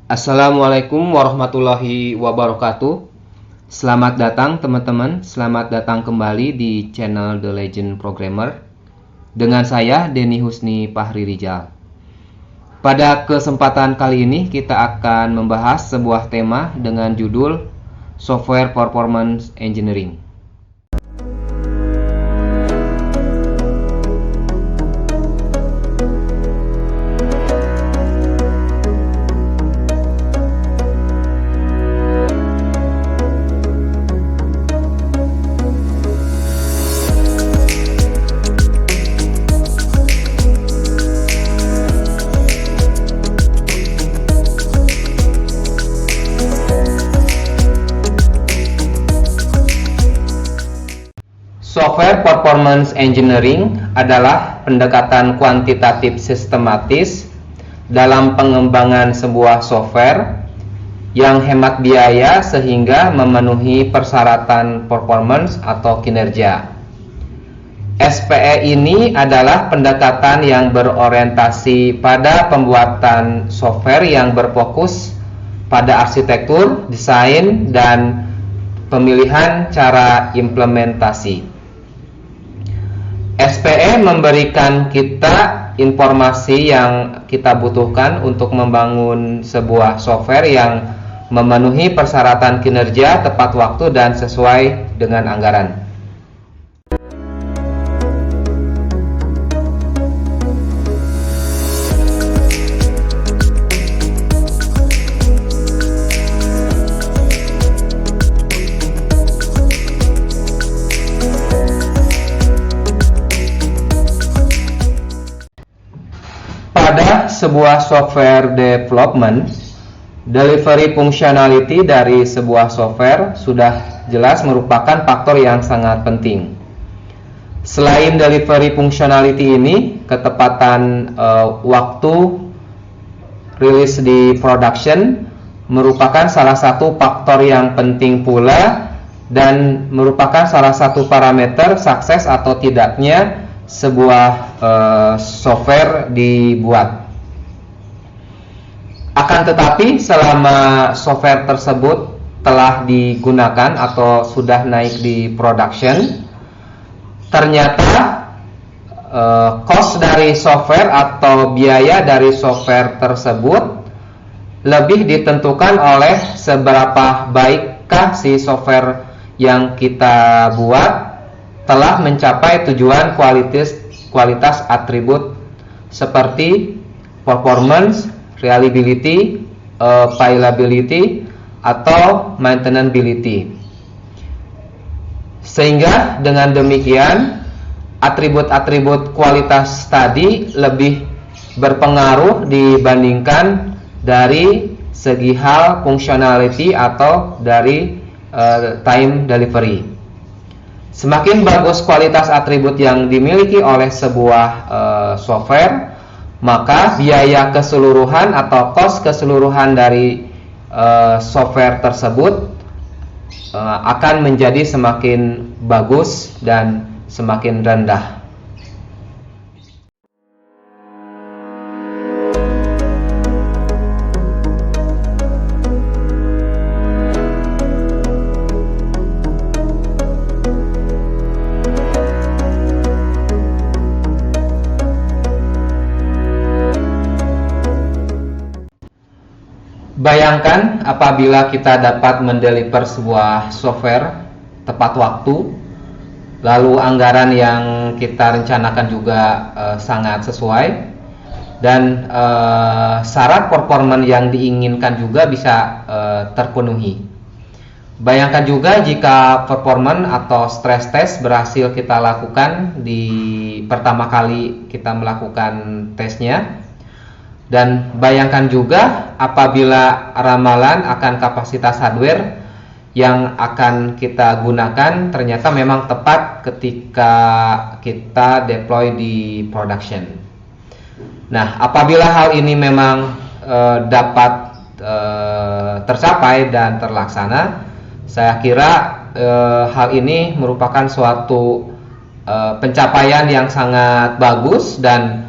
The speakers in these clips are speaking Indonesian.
Assalamualaikum warahmatullahi wabarakatuh. Selamat datang teman-teman, selamat datang kembali di channel The Legend Programmer. Dengan saya Denny Husni Fahri Rijal. Pada kesempatan kali ini kita akan membahas sebuah tema dengan judul Software Performance Engineering. Software Performance Engineering adalah pendekatan kuantitatif sistematis dalam pengembangan sebuah software yang hemat biaya sehingga memenuhi persyaratan performance atau kinerja. SPE ini adalah pendekatan yang berorientasi pada pembuatan software yang berfokus pada arsitektur, desain, dan pemilihan cara implementasi. SPE memberikan kita informasi yang kita butuhkan untuk membangun sebuah software yang memenuhi persyaratan kinerja, tepat waktu, dan sesuai dengan anggaran. Pada sebuah software development, delivery functionality dari sebuah software sudah jelas merupakan faktor yang sangat penting. Selain delivery functionality ini, ketepatan waktu rilis di production merupakan salah satu faktor yang penting pula dan merupakan salah satu parameter sukses atau tidaknya sebuah software dibuat. Akan tetapi selama software tersebut telah digunakan atau sudah naik di production, ternyata cost dari software atau biaya dari software tersebut lebih ditentukan oleh seberapa baikkah si software yang kita buat telah mencapai tujuan kualitas atribut seperti performance, reliability, availability, atau maintainability. Sehingga dengan demikian atribut-atribut kualitas tadi lebih berpengaruh dibandingkan dari segi hal functionality atau dari time delivery. Semakin bagus kualitas atribut yang dimiliki oleh sebuah software, maka biaya keseluruhan atau cost keseluruhan dari software tersebut akan menjadi semakin bagus dan semakin rendah. Bayangkan apabila kita dapat mendeliver sebuah software tepat waktu, lalu anggaran yang kita rencanakan juga sangat sesuai, dan syarat performance yang diinginkan juga bisa terpenuhi. Bayangkan juga jika performance atau stress test berhasil kita lakukan di pertama kali kita melakukan tesnya. Dan bayangkan juga apabila ramalan akan kapasitas hardware yang akan kita gunakan ternyata memang tepat ketika kita deploy di production. Nah, apabila hal ini memang dapat tercapai dan terlaksana, saya kira hal ini merupakan suatu pencapaian yang sangat bagus dan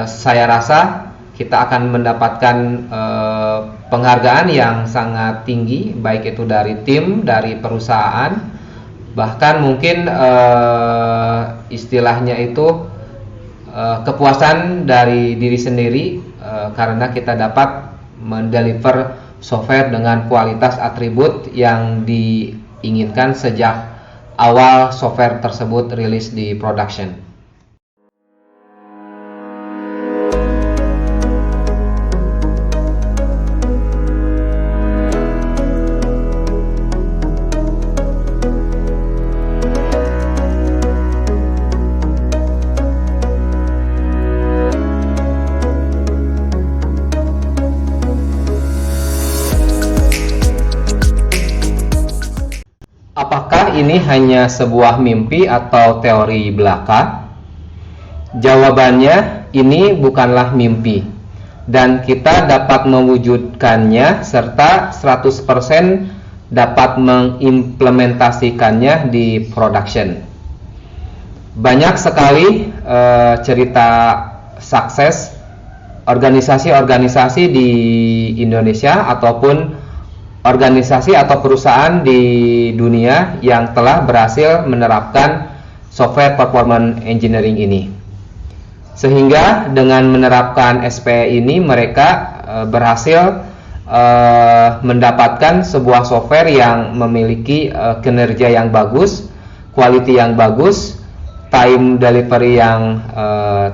saya rasa kita akan mendapatkan penghargaan yang sangat tinggi, baik itu dari tim, dari perusahaan, bahkan mungkin istilahnya itu kepuasan dari diri sendiri karena kita dapat mendeliver software dengan kualitas atribut yang diinginkan sejak awal software tersebut rilis di production. Apakah ini hanya sebuah mimpi atau teori belaka? Jawabannya, ini bukanlah mimpi, dan kita dapat mewujudkannya serta 100% dapat mengimplementasikannya di production. Banyak sekali cerita sukses organisasi-organisasi di Indonesia ataupun organisasi atau perusahaan di dunia yang telah berhasil menerapkan software performance engineering ini. Sehingga dengan menerapkan SPE ini mereka berhasil mendapatkan sebuah software yang memiliki kinerja yang bagus, quality yang bagus, time delivery yang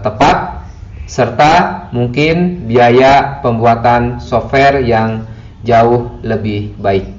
tepat, serta mungkin biaya pembuatan software yang jauh lebih baik.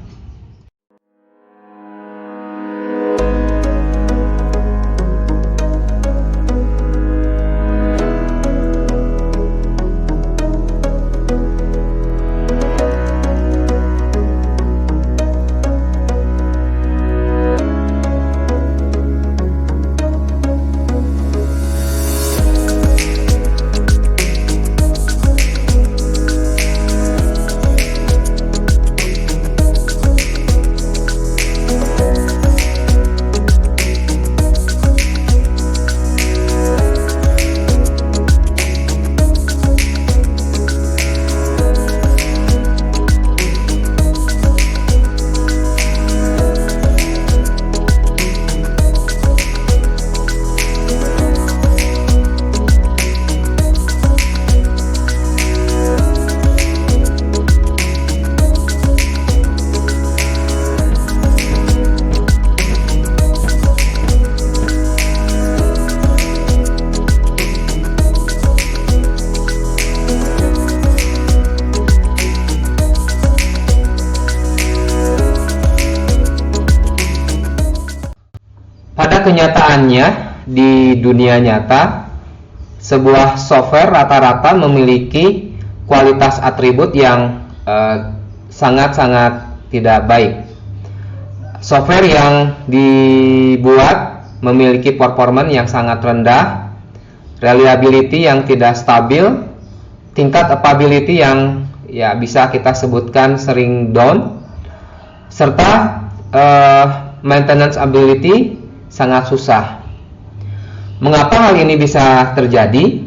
Kenyataannya di dunia nyata, sebuah software rata-rata memiliki kualitas atribut yang sangat-sangat tidak baik. Software yang dibuat memiliki performance yang sangat rendah, reliability yang tidak stabil, tingkat availability yang bisa kita sebutkan sering down, serta maintenance ability sangat susah. Mengapa hal ini bisa terjadi?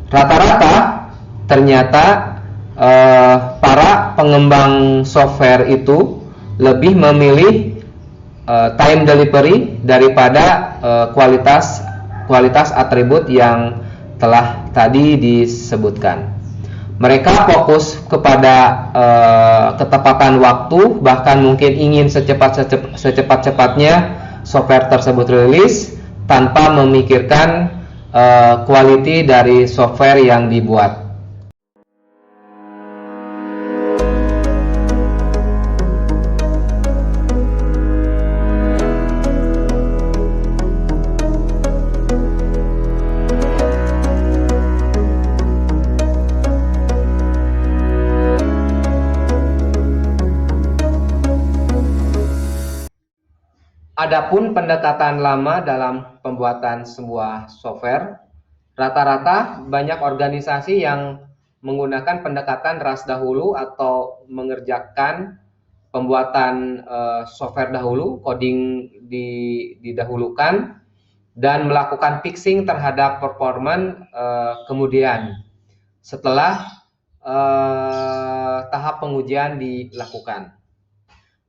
Rata-rata ternyata para pengembang software itu lebih memilih time delivery daripada kualitas atribut yang telah tadi disebutkan. Mereka fokus kepada ketepatan waktu, bahkan mungkin ingin secepat-cepatnya software tersebut rilis tanpa memikirkan quality dari software yang dibuat. Adapun pendekatan lama dalam pembuatan sebuah software, rata-rata banyak organisasi yang menggunakan pendekatan ras dahulu atau mengerjakan pembuatan software dahulu, coding didahulukan, dan melakukan fixing terhadap performance kemudian setelah tahap pengujian dilakukan.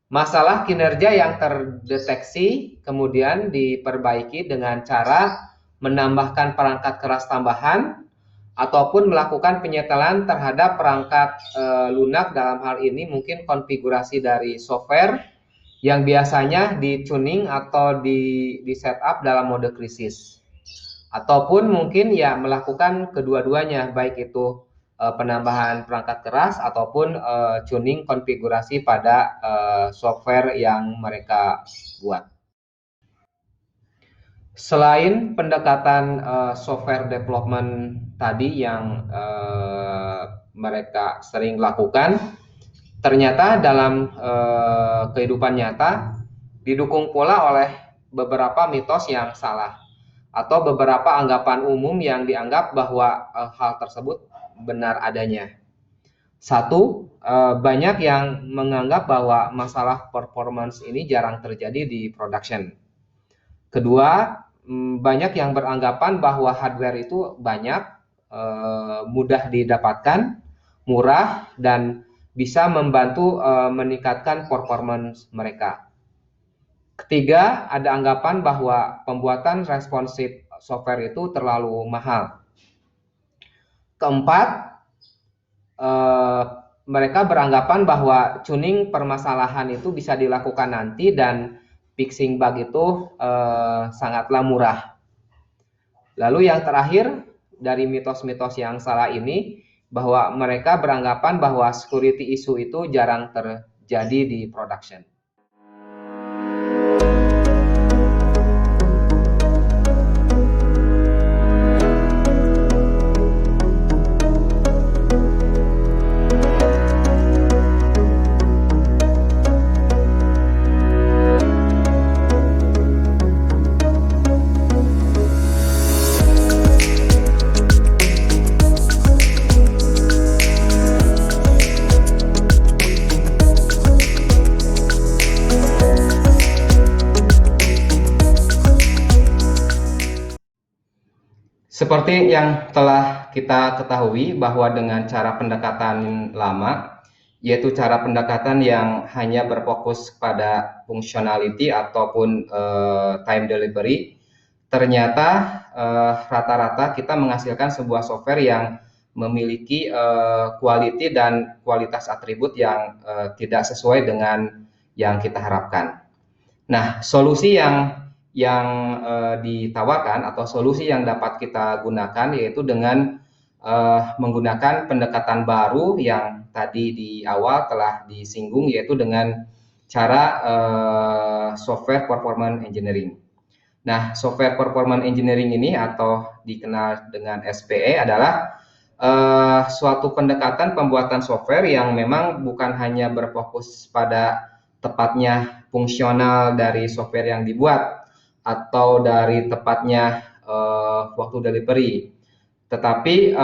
Masalah kinerja yang terdeteksi kemudian diperbaiki dengan cara menambahkan perangkat keras tambahan ataupun melakukan penyetelan terhadap perangkat lunak. Dalam hal ini mungkin konfigurasi dari software yang biasanya di tuning atau di setup dalam mode krisis, ataupun mungkin ya melakukan kedua-duanya, baik itu penambahan perangkat keras ataupun tuning konfigurasi pada software yang mereka buat. Selain pendekatan software development tadi yang mereka sering lakukan, ternyata dalam kehidupan nyata didukung pula oleh beberapa mitos yang salah atau beberapa anggapan umum yang dianggap bahwa hal tersebut benar adanya. Satu, banyak yang menganggap bahwa masalah performance ini jarang terjadi di production. Kedua, banyak yang beranggapan bahwa hardware itu banyak, mudah didapatkan, murah, dan bisa membantu meningkatkan performance mereka. Ketiga, ada anggapan bahwa pembuatan responsive software itu terlalu mahal. Keempat, mereka beranggapan bahwa tuning permasalahan itu bisa dilakukan nanti dan fixing bug itu sangatlah murah. Lalu yang terakhir dari mitos-mitos yang salah ini, bahwa mereka beranggapan bahwa security issue itu jarang terjadi di production. Seperti yang telah kita ketahui bahwa dengan cara pendekatan lama, yaitu cara pendekatan yang hanya berfokus pada functionality ataupun time delivery, ternyata rata-rata kita menghasilkan sebuah software yang memiliki quality dan kualitas atribut yang tidak sesuai dengan yang kita harapkan. Nah, solusi yang ditawarkan atau solusi yang dapat kita gunakan yaitu dengan menggunakan pendekatan baru yang tadi di awal telah disinggung, yaitu dengan cara software performance engineering. Nah, software performance engineering ini atau dikenal dengan SPE adalah suatu pendekatan pembuatan software yang memang bukan hanya berfokus pada tepatnya fungsional dari software yang dibuat atau dari tepatnya waktu delivery, tetapi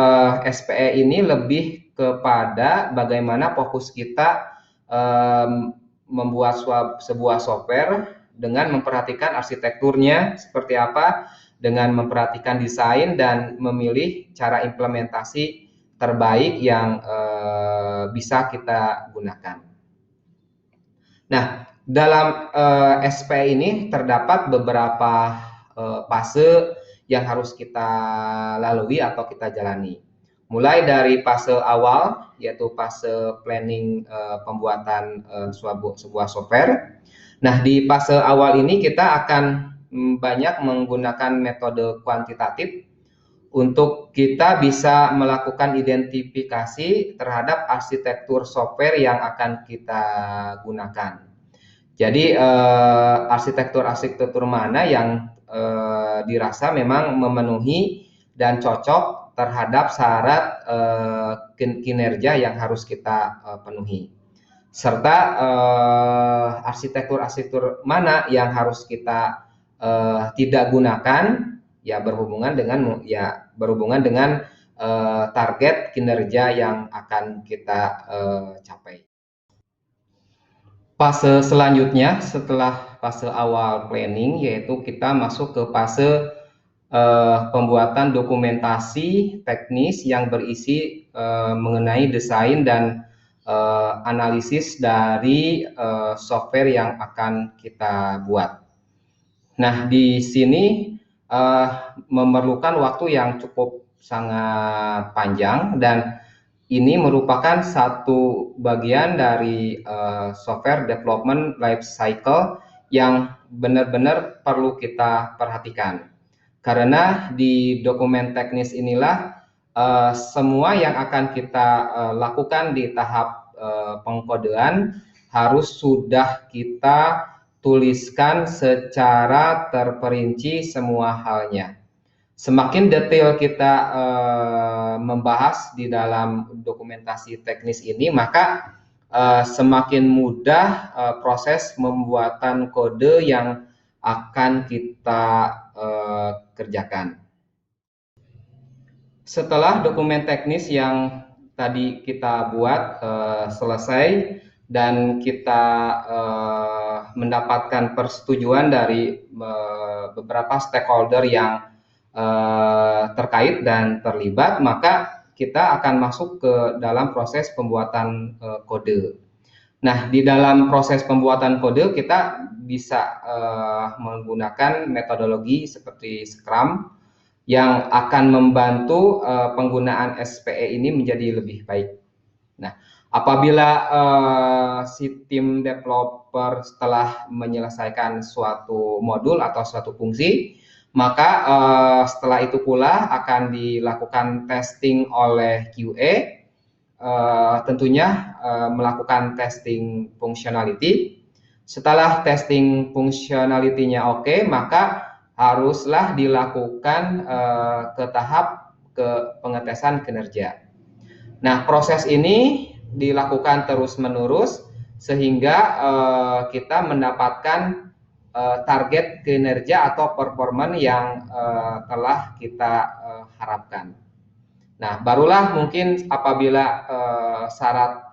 SPE ini lebih kepada bagaimana fokus kita membuat sebuah software dengan memperhatikan arsitekturnya seperti apa, dengan memperhatikan desain dan memilih cara implementasi terbaik yang bisa kita gunakan. Nah, dalam SPE ini terdapat beberapa fase yang harus kita lalui atau kita jalani. Mulai dari fase awal, yaitu fase planning pembuatan sebuah software. Nah, di fase awal ini kita akan banyak menggunakan metode kuantitatif untuk kita bisa melakukan identifikasi terhadap arsitektur software yang akan kita gunakan. Jadi arsitektur mana yang dirasa memang memenuhi dan cocok terhadap syarat kinerja yang harus kita penuhi, serta arsitektur mana yang harus kita tidak gunakan, ya berhubungan dengan target kinerja yang akan kita capai. Fase selanjutnya setelah fase awal planning yaitu kita masuk ke fase pembuatan dokumentasi teknis yang berisi mengenai desain dan analisis dari software yang akan kita buat. Nah, di sini memerlukan waktu yang cukup sangat panjang, dan ini merupakan satu bagian dari software development life cycle yang benar-benar perlu kita perhatikan. Karena di dokumen teknis inilah semua yang akan kita lakukan di tahap pengkodean harus sudah kita tuliskan secara terperinci semua halnya. Semakin detail kita membahas di dalam dokumentasi teknis ini, maka semakin mudah proses pembuatan kode yang akan kita kerjakan. Setelah dokumen teknis yang tadi kita buat selesai dan kita mendapatkan persetujuan dari beberapa stakeholder yang terkait dan terlibat, maka kita akan masuk ke dalam proses pembuatan kode. Nah, di dalam proses pembuatan kode kita bisa menggunakan metodologi seperti Scrum yang akan membantu penggunaan SPE ini menjadi lebih baik. Nah, apabila si tim developer setelah menyelesaikan suatu modul atau suatu fungsi, maka setelah itu pula akan dilakukan testing oleh QA, tentunya melakukan testing functionality. Setelah testing functionality-nya oke, maka haruslah dilakukan ke tahap pengetesan kinerja. Nah, proses ini dilakukan terus-menerus sehingga kita mendapatkan target kinerja atau performa yang telah kita harapkan. Nah, barulah mungkin apabila syarat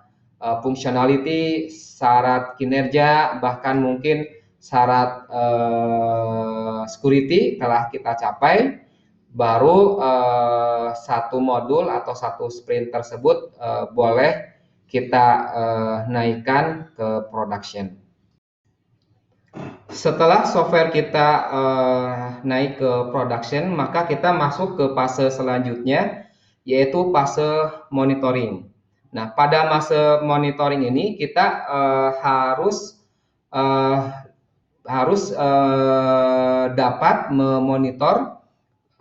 functionality, syarat kinerja, bahkan mungkin syarat security telah kita capai, baru satu modul atau satu sprint tersebut boleh kita naikkan ke production. Setelah software kita naik ke production, maka kita masuk ke fase selanjutnya, yaitu fase monitoring. Nah, pada fase monitoring ini kita harus dapat memonitor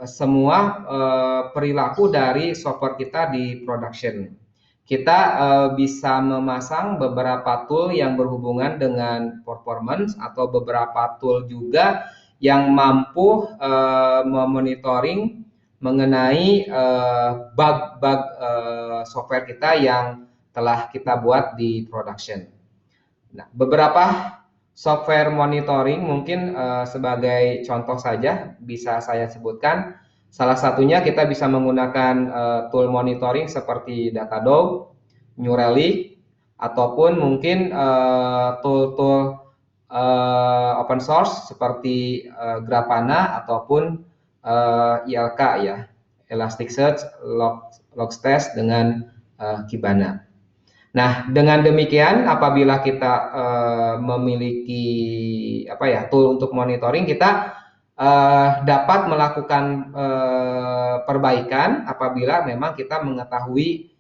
semua perilaku dari software kita di production. Kita bisa memasang beberapa tool yang berhubungan dengan performance atau beberapa tool juga yang mampu memonitoring mengenai bug-bug software kita yang telah kita buat di production. Nah, beberapa software monitoring mungkin sebagai contoh saja bisa saya sebutkan. Salah satunya kita bisa menggunakan tool monitoring seperti Datadog, New Relic, ataupun mungkin tool-tool open source seperti Grafana ataupun ILK ya, Elasticsearch, Logstash dengan Kibana. Nah, dengan demikian apabila kita memiliki tool untuk monitoring, kita dapat melakukan perbaikan apabila memang kita mengetahui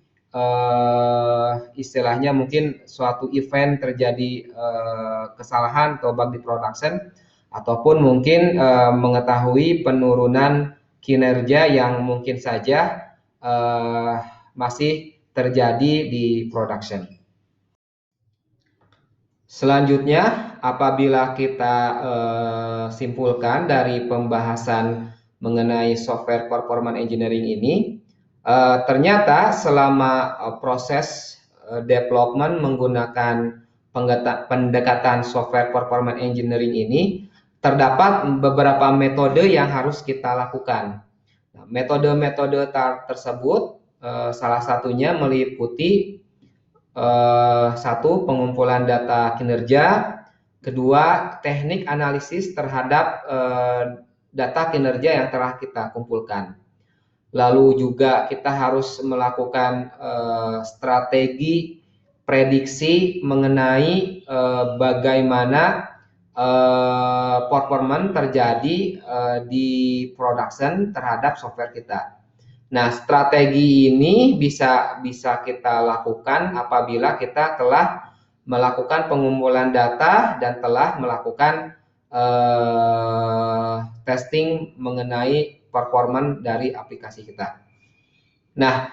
istilahnya mungkin suatu event terjadi kesalahan atau bug di production, ataupun mungkin mengetahui penurunan kinerja yang mungkin saja masih terjadi di production. Selanjutnya, apabila kita simpulkan dari pembahasan mengenai software performance engineering ini, ternyata selama proses development menggunakan pendekatan software performance engineering ini, terdapat beberapa metode yang harus kita lakukan. Nah, metode-metode tersebut salah satunya meliputi satu, pengumpulan data kinerja. Kedua, teknik analisis terhadap data kinerja yang telah kita kumpulkan. Lalu juga kita harus melakukan strategi prediksi mengenai bagaimana performance terjadi di production terhadap software kita. Nah, strategi ini bisa kita lakukan apabila kita telah melakukan pengumpulan data dan telah melakukan testing mengenai performance dari aplikasi kita. Nah,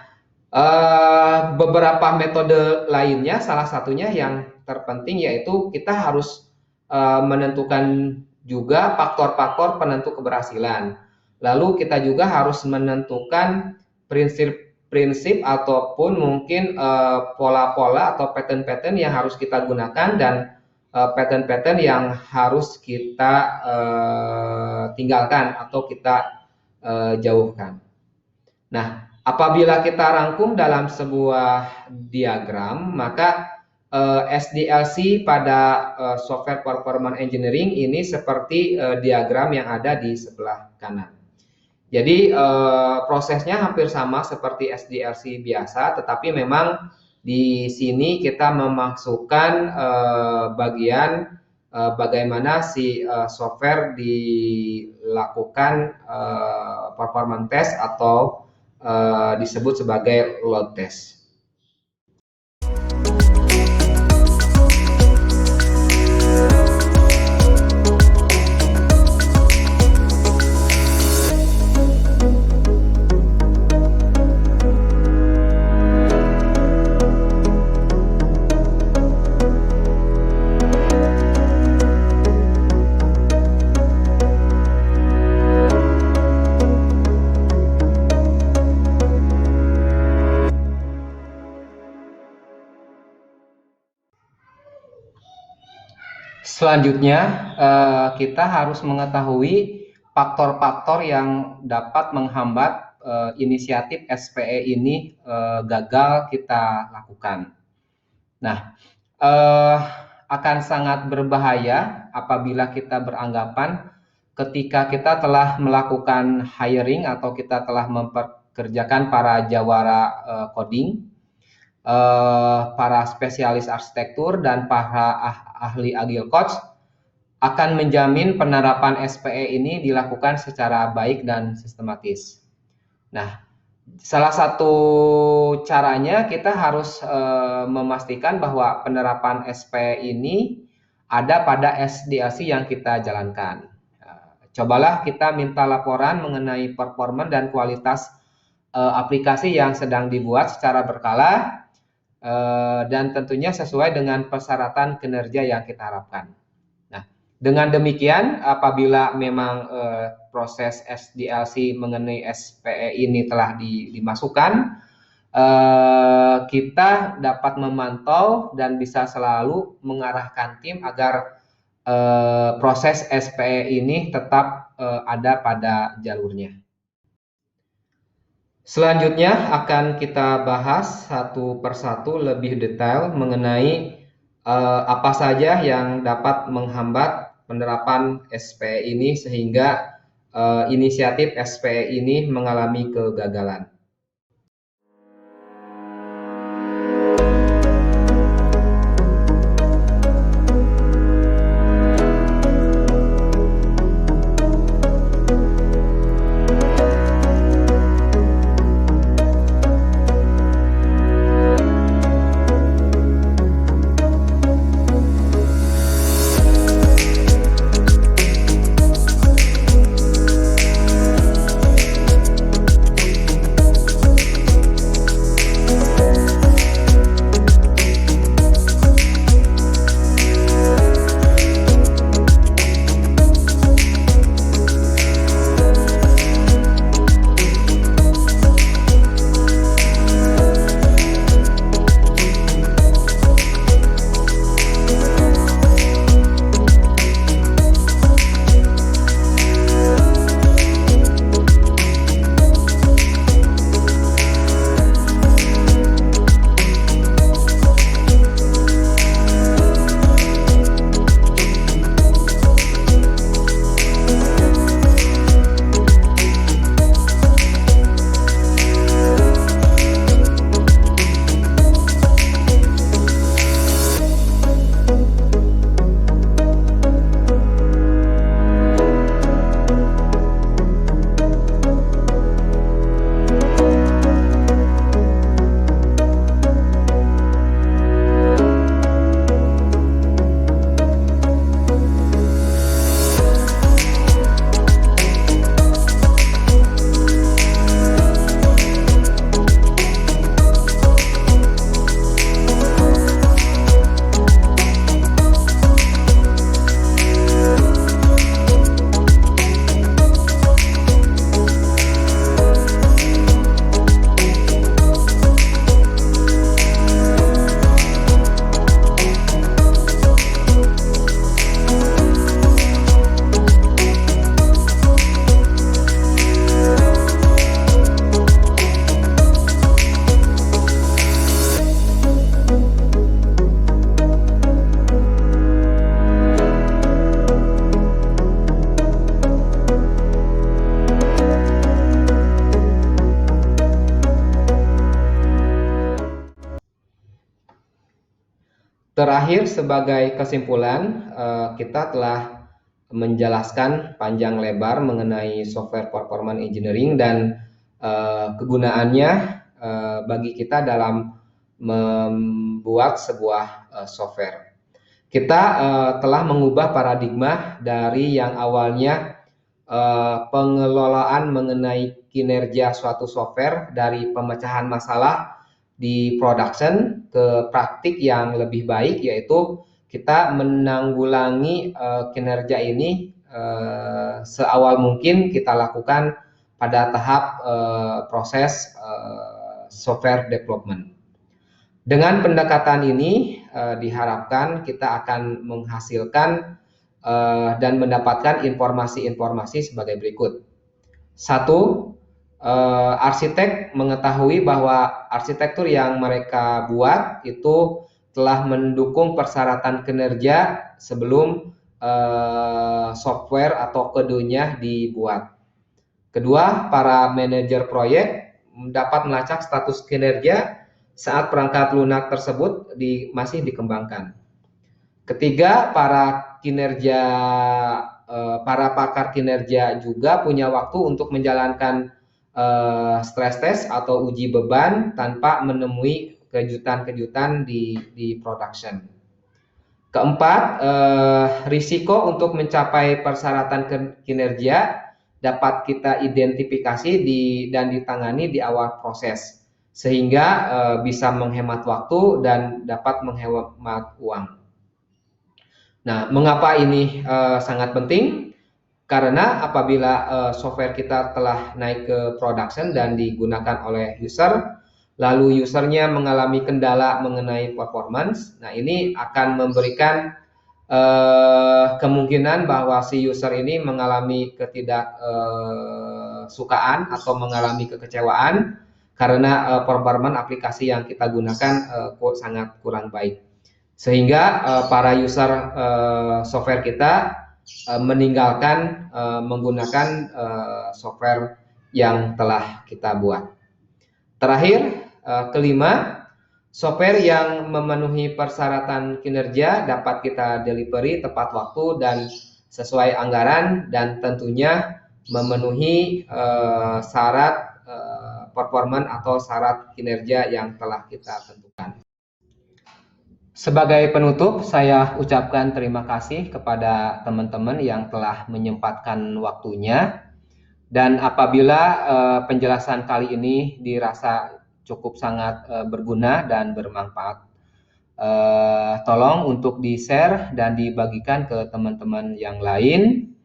beberapa metode lainnya, salah satunya yang terpenting yaitu kita harus menentukan juga faktor-faktor penentu keberhasilan. Lalu kita juga harus menentukan prinsip ataupun mungkin pola-pola atau pattern-pattern yang harus kita gunakan dan pattern-pattern yang harus kita tinggalkan atau kita jauhkan. Nah, apabila kita rangkum dalam sebuah diagram, maka SDLC pada software performance engineering ini seperti diagram yang ada di sebelah kanan. Jadi prosesnya hampir sama seperti SDLC biasa, tetapi memang di sini kita memasukkan bagian bagaimana si software dilakukan performance test atau disebut sebagai load test. Selanjutnya, kita harus mengetahui faktor-faktor yang dapat menghambat inisiatif SPE ini gagal kita lakukan. Nah, akan sangat berbahaya apabila kita beranggapan ketika kita telah melakukan hiring atau kita telah memperkerjakan para jawara coding, para spesialis arsitektur dan para ahli agile coach akan menjamin penerapan SPE ini dilakukan secara baik dan sistematis. Nah, salah satu caranya kita harus memastikan bahwa penerapan SPE ini ada pada SDLC yang kita jalankan. Cobalah kita minta laporan mengenai performa dan kualitas aplikasi yang sedang dibuat secara berkala dan tentunya sesuai dengan persyaratan kinerja yang kita harapkan. Nah, dengan demikian apabila memang proses SDLC mengenai SPE ini telah dimasukkan, kita dapat memantau dan bisa selalu mengarahkan tim agar proses SPE ini tetap ada pada jalurnya. Selanjutnya akan kita bahas satu persatu lebih detail mengenai apa saja yang dapat menghambat penerapan SPE ini sehingga inisiatif SPE ini mengalami kegagalan. Terakhir, sebagai kesimpulan, kita telah menjelaskan panjang lebar mengenai software performance engineering dan kegunaannya bagi kita dalam membuat sebuah software. Kita telah mengubah paradigma dari yang awalnya pengelolaan mengenai kinerja suatu software dari pemecahan masalah di production ke praktik yang lebih baik, yaitu kita menanggulangi kinerja ini seawal mungkin kita lakukan pada tahap proses software development. Dengan pendekatan ini diharapkan kita akan menghasilkan dan mendapatkan informasi-informasi sebagai berikut. Satu, arsitek mengetahui bahwa arsitektur yang mereka buat itu telah mendukung persyaratan kinerja sebelum software atau kodenya dibuat. Kedua, para manajer proyek dapat melacak status kinerja saat perangkat lunak tersebut masih dikembangkan. Ketiga, para pakar kinerja juga punya waktu untuk menjalankan stress test atau uji beban tanpa menemui kejutan-kejutan di production. Keempat, risiko untuk mencapai persyaratan kinerja dapat kita identifikasi dan ditangani di awal proses, sehingga bisa menghemat waktu dan dapat menghemat uang. Nah, mengapa ini sangat penting? Karena apabila software kita telah naik ke production dan digunakan oleh user, lalu usernya mengalami kendala mengenai performance, nah ini akan memberikan kemungkinan bahwa si user ini mengalami ketidaksukaan atau mengalami kekecewaan karena performance aplikasi yang kita gunakan sangat kurang baik. Sehingga para user software kita meninggalkan menggunakan software yang telah kita buat. Terakhir, kelima, software yang memenuhi persyaratan kinerja dapat kita delivery tepat waktu dan sesuai anggaran, dan tentunya memenuhi syarat performance atau syarat kinerja yang telah kita tentukan. Sebagai penutup, saya ucapkan terima kasih kepada teman-teman yang telah menyempatkan waktunya. Dan apabila penjelasan kali ini dirasa cukup sangat berguna dan bermanfaat, tolong untuk di-share dan dibagikan ke teman-teman yang lain.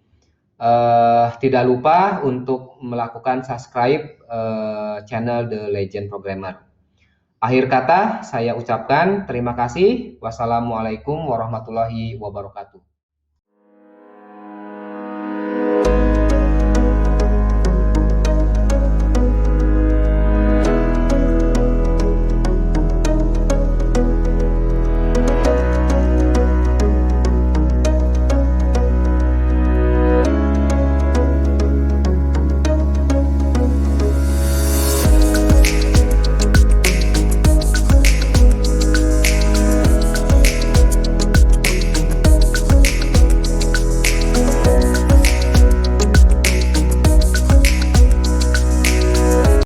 Tidak lupa untuk melakukan subscribe channel The Legend Programmer. Akhir kata, saya ucapkan terima kasih. Wassalamualaikum warahmatullahi wabarakatuh.